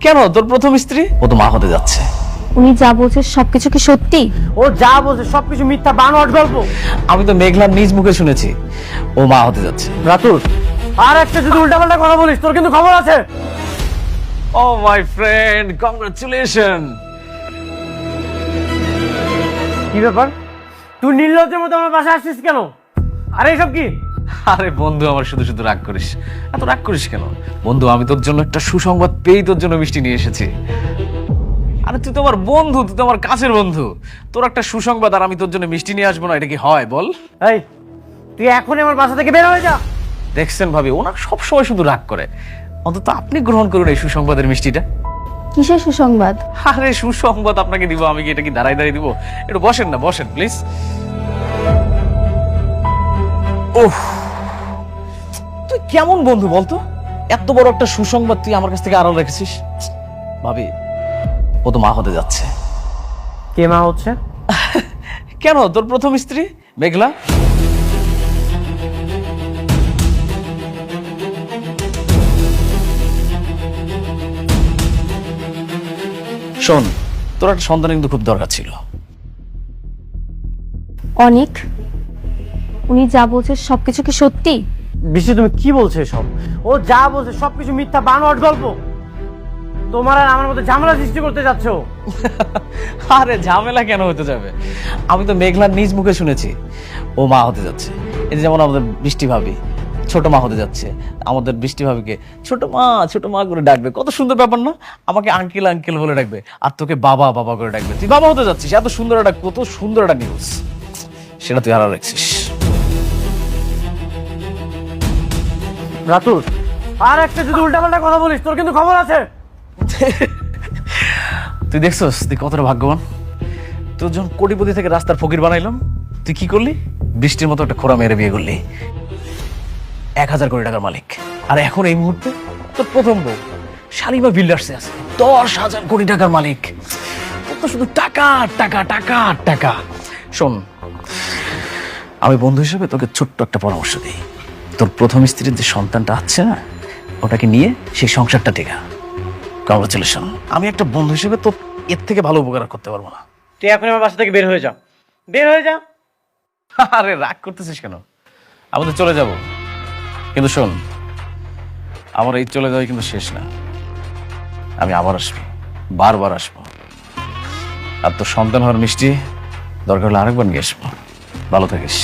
কেন? তোর প্রথম স্ত্রী ও তো মা হতে যাচ্ছে। উনি যা বলছে সবকিছু কি সত্যি? ও যা বলছে সবকিছু মিথ্যা বানোয়াট গল্প। আমি তো মেঘলার নিজ মুখে শুনেছি ও মা হতে যাচ্ছে। রাতুল, আর একটা যদি উল্টাপাল্টা কথা বলিস তোর কিন্তু খবর আছে। ও মাই ফ্রেন্ড, কংগ্রাচুলেশন। কি ব্যাপার, তুই নির্লজ্জের মতো আমার বাসায় আসছিস কেন? আরে এসব কি? আরে বন্ধু, আমার শুধু শুধু রাগ করিস। এত রাগ করিস কেন বন্ধু? আমি তোর জন্য একটা সুসংবাদ পেয়েই তোর জন্য মিষ্টি নিয়ে এসেছি। আরে তুই তো আমার বন্ধু, তুই তো আমার কাছের বন্ধু। তোর একটা সুসংবাদ আর আমি তোর জন্য মিষ্টি নিয়ে আসবো না, এটা কি হয় বল? এই, তুই এখনই আমার বাসা থেকে বের হয়ে যা। দেখছেন ভাবি, ওনার সবসময় শুধু রাগ করে। অন্তত আপনি গ্রহণ করুন এই সুসংবাদের মিষ্টিটা। কিসের সুসংবাদ? আরে সুসংবাদ আপনাকে দিব আমি, কি এটা কি দাঁড়াই দাঁড়িয়ে দিব? একটু বসেন না, বসেন প্লিজ। ওহ, তুই কেমন বন্ধু বলতো? এত বড় একটা সুসংবাদ তুই আমার কাছ থেকে আড়াল রেখেছিস। ভাবি, ও তো মা হতে যাচ্ছে। কে মা হচ্ছে? কেন? তোর প্রথম স্ত্রী মেঘলা। শোন, তোর একটা সন্তান কিন্তু খুব দরকার ছিল। অনেক, উনি যা বলছে সবকিছু কি সত্যি? বিশ্ব, তুমি কি বলছো এসব? ও যা বলছে সবকিছু মিথ্যা বানোয়াট গল্প। তোমার আর আমার মধ্যে ঝামেলা সৃষ্টি করতে যাচ্ছ। আরে ঝামেলা কেন হতে যাবে? আমি তো মেঘলার নিজ মুখে শুনেছি ও মা হতে যাচ্ছে। এই যে যেমন আমাদের বৃষ্টি ভাবি ছোট মা হতে যাচ্ছে, আমাদের বৃষ্টি ভাবিকে ছোট মা করে ডাকবে। কত সুন্দর ব্যাপার না? আমাকে আঙ্কেল আঙ্কেল বলে ডাকবে, আর তোকে বাবা বাবা করে ডাকবে। তুই বাবা হতে যাচ্ছিস, এত সুন্দর একটা, কত সুন্দর একটা নিউজ, সেটা তুই হারা রাখছিস। রাতুল, আর একটা যদি উল্টাপাল্টা কথা বলিস তোর কিন্তু খবর আছে। তুই দেখছস তুই কতটা ভাগ্যবান? তোর যখন কোটিপতি থেকে রাস্তার ফকির বানাইলাম, তুই কি করলি? বৃষ্টির মতো একটা খোরা মেরে বিয়ে করলি। 1000 কোটি টাকার মালিক। আর এখন এই মুহূর্তে তোর প্রথম বউ শালিমা বিল্ডার্সে আছে 10,000 কোটি টাকার মালিক। তোর তো শুধু টাকা টাকা টাকা টাকা। শোন, আমি বন্ধু হিসেবে তোকে ছোট্ট একটা পরামর্শ দিই। তোর প্রথম স্ত্রীর যে সন্তানটা আছে না, ওটাকে নিয়ে সেই সংসারটা টেকা। কংগ্রাচুলেশন। আমি একটা বন্ধু হিসেবে তো এর থেকে ভালো উপকার করতে পারবো না। তুই এখন আমার বাসা থেকে বের হয়ে যা, বের হয়ে যা। আরে রাগ করতেছিস কেন? আমি তো চলে যাব, কিন্তু শোন, আমার এই চলে যাওয়া কিন্তু শেষ না। আমি আবার আসবো, বারবার আসবো। আর তোর সন্তান হওয়ার মিষ্টি দরকার হলে আরেকবার নিয়ে আসবো। ভালো থাকিস।